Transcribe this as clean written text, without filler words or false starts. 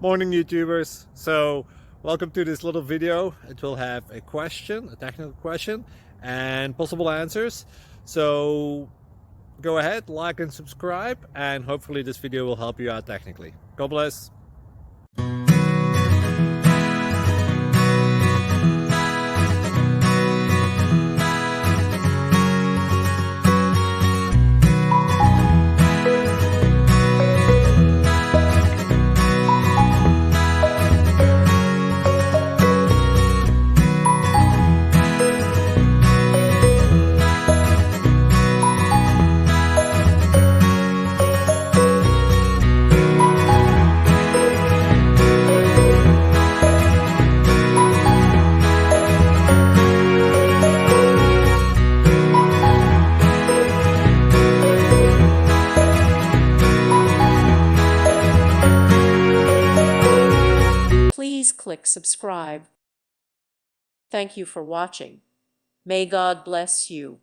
Morning YouTubers. So welcome to this little video. It will have a question, a technical question, and possible answers. So go ahead, like and subscribe, and hopefully this video will help you out technically. God bless. Please click subscribe. Thank you for watching. May God bless you.